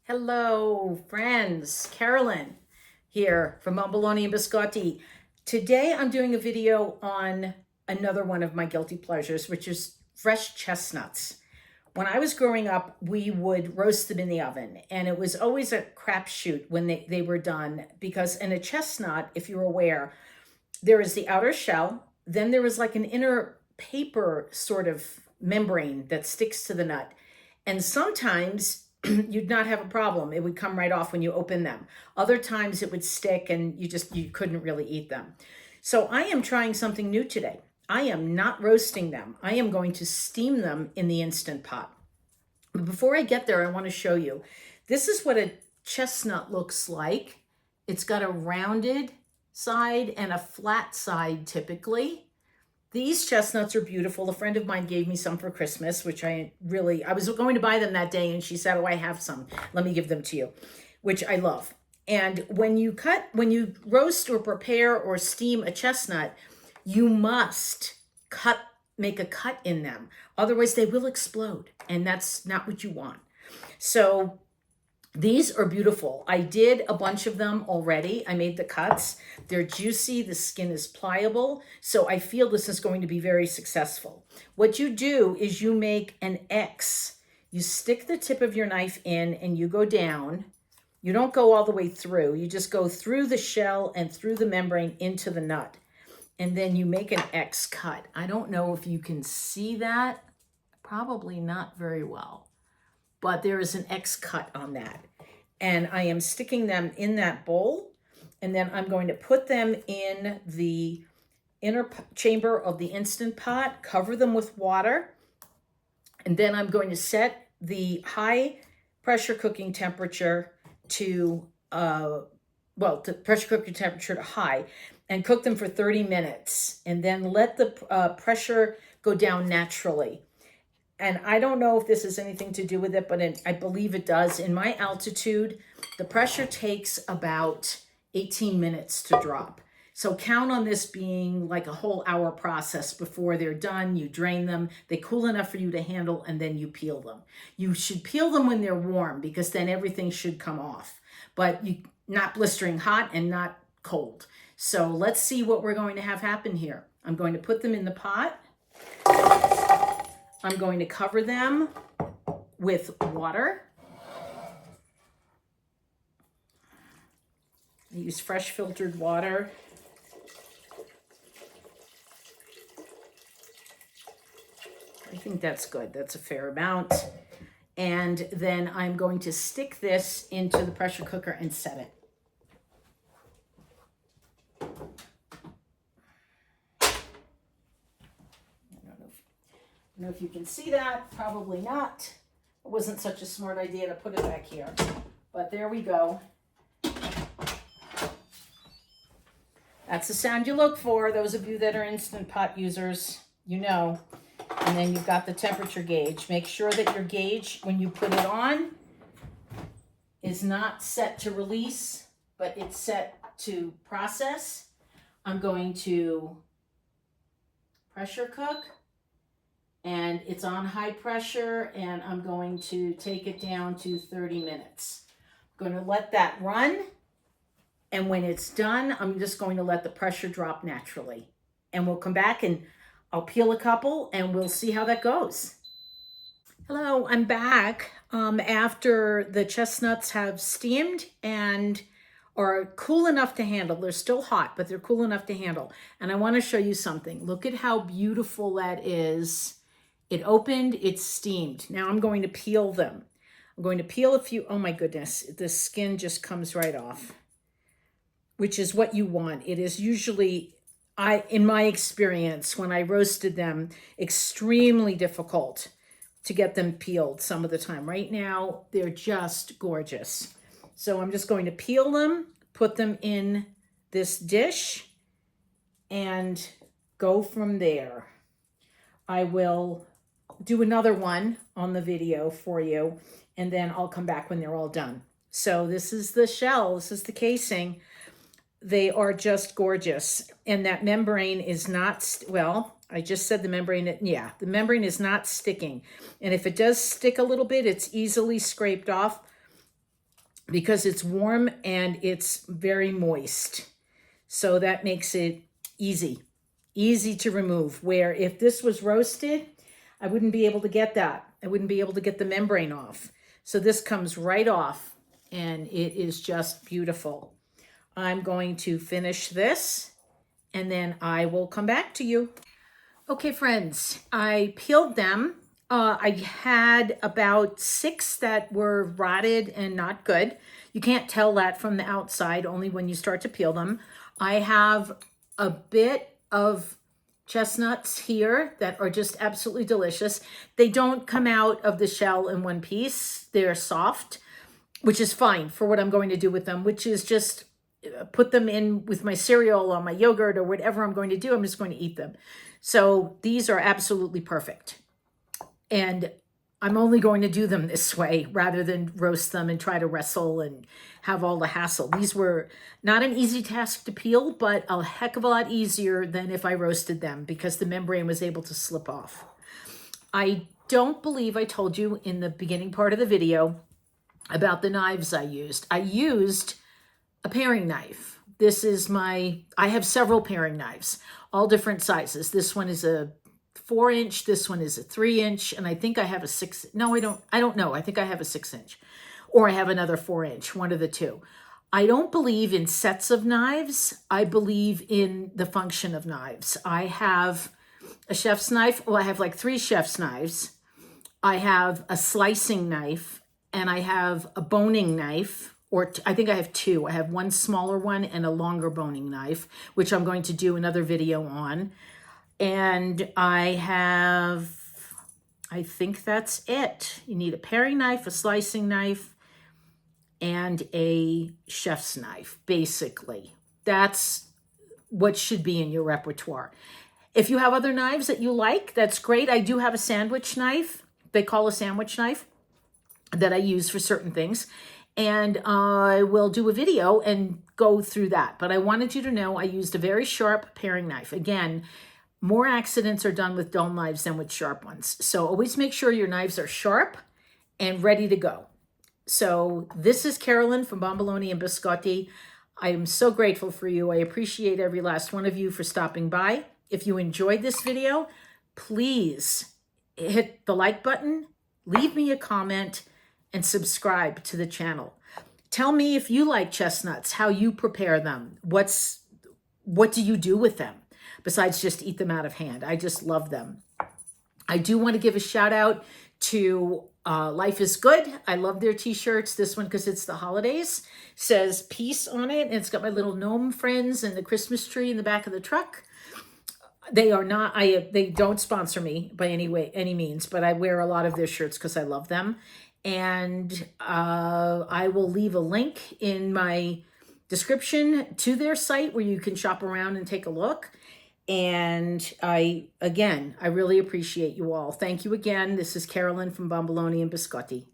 Hello, friends. Carolyn here from Bombolone and Biscotti. Today I'm doing a video on another one of my guilty pleasures, which is fresh chestnuts. When I was growing up, we would roast them in the oven, and it was always a crapshoot when they were done because in a chestnut, if you're aware, there is the outer shell, then there is like an inner paper sort of membrane that sticks to the nut. And sometimes you'd not have a problem. It would come right off when you open them. Other times it would stick and you couldn't really eat them. So I am trying something new today. I am not roasting them. I am going to steam them in the Instant Pot. But before I get there, I want to show you. This is what a chestnut looks like. It's got a rounded side and a flat side typically. These chestnuts are beautiful. A friend of mine gave me some for Christmas, which I was going to buy them that day, and she said, oh, I have some. Let me give them to you, which I love. And when you roast or prepare or steam a chestnut, you must make a cut in them. Otherwise, they will explode, and that's not what you want. So these are beautiful. I did a bunch of them already. I made the cuts. They're juicy. The skin is pliable. So I feel this is going to be very successful. What you do is you make an X. You stick the tip of your knife in and you go down. You don't go all the way through. You just go through the shell and through the membrane into the nut. And then you make an X cut. I don't know if you can see that. Probably not very well. But there is an X cut on that. And I am sticking them in that bowl. And then I'm going to put them in the inner chamber of the Instant Pot, cover them with water. And then I'm going to set the high pressure cooking temperature to pressure cooking temperature to high and cook them for 30 minutes. And then let the pressure go down naturally. And I don't know if this has anything to do with it, but I believe it does. In my altitude, the pressure takes about 18 minutes to drop. So count on this being like a whole hour process before they're done. You drain them, they cool enough for you to handle, and then you peel them. You should peel them when they're warm because then everything should come off. But not blistering hot and not cold. So let's see what we're going to have happen here. I'm going to put them in the pot. I'm going to cover them with water. I use fresh filtered water. I think that's good. That's a fair amount. And then I'm going to stick this into the pressure cooker and set it. I don't know if you can see that, probably not. It wasn't such a smart idea to put it back here, but there we go. That's the sound you look for. Those of you that are Instant Pot users, you know. And then you've got the temperature gauge. Make sure that your gauge, when you put it on, is not set to release, but it's set to process. I'm going to pressure cook. And it's on high pressure, and I'm going to take it down to 30 minutes. I'm going to let that run, and when it's done, I'm just going to let the pressure drop naturally. And we'll come back and I'll peel a couple, and we'll see how that goes. Hello, I'm back after the chestnuts have steamed and are cool enough to handle. They're still hot, but they're cool enough to handle. And I want to show you something. Look at how beautiful that is. It opened, it's steamed. Now I'm going to peel them. I'm going to peel a few. Oh my goodness, the skin just comes right off, which is what you want. It is usually, in my experience, when I roasted them, extremely difficult to get them peeled some of the time. Right now, they're just gorgeous. So I'm just going to peel them, put them in this dish, and go from there. I will do another one on the video for you, and then I'll come back when they're all done. So this is the shell, this is the casing. They are just gorgeous. And that membrane is not, I just said the membrane, the membrane is not sticking. And if it does stick a little bit, it's easily scraped off. because it's warm and it's very moist. So that makes it easy to remove. Where if this was roasted, I wouldn't be able to get that. I wouldn't be able to get the membrane off. So this comes right off and it is just beautiful. I'm going to finish this and then I will come back to you. Okay, friends, I peeled them. I had about 6 that were rotted and not good. You can't tell that from the outside, only when you start to peel them. I have a bit of chestnuts here that are just absolutely delicious. They don't come out of the shell in one piece. They're soft, which is fine for what I'm going to do with them, which is just put them in with my cereal or my yogurt or whatever I'm going to do. I'm just going to eat them. So these are absolutely perfect. And I'm only going to do them this way rather than roast them and try to wrestle and have all the hassle. These were not an easy task to peel, but a heck of a lot easier than if I roasted them because the membrane was able to slip off. I don't believe I told you in the beginning part of the video about the knives I used. I used a paring knife. This is I have several paring knives, all different sizes. This one is a 4-inch, this one is a 3-inch, and I think I have a 6. No, I don't know. I think I have a 6-inch, or I have another 4-inch, one of the two. I don't believe in sets of knives. I believe in the function of knives. I have a chef's knife. Well, I have like 3 chef's knives. I have a slicing knife, and I have a boning knife, or I think I have 2. I have one smaller one and a longer boning knife, which I'm going to do another video on. And I think that's it. You need a paring knife, a slicing knife, and a chef's knife, basically. That's what should be in your repertoire. If you have other knives that you like, that's great. I do have a sandwich knife. They call a sandwich knife that I use for certain things. And I will do a video and go through that. But I wanted you to know I used a very sharp paring knife. Again, more accidents are done with dull knives than with sharp ones. So always make sure your knives are sharp and ready to go. So this is Carolyn from Bombolone and Biscotti. I am so grateful for you. I appreciate every last one of you for stopping by. If you enjoyed this video, please hit the like button, leave me a comment, and subscribe to the channel. Tell me if you like chestnuts, how you prepare them. What do you do with them besides just eat them out of hand? I just love them. I do want to give a shout out to Life is Good. I love their t-shirts. This one, because it's the holidays, says peace on it. And it's got my little gnome friends and the Christmas tree in the back of the truck. They are not, they don't sponsor me by any means, but I wear a lot of their shirts because I love them. And I will leave a link in my description to their site where you can shop around and take a look. And I really appreciate you all. Thank you again. This is Carolyn from Bombolone and Biscotti.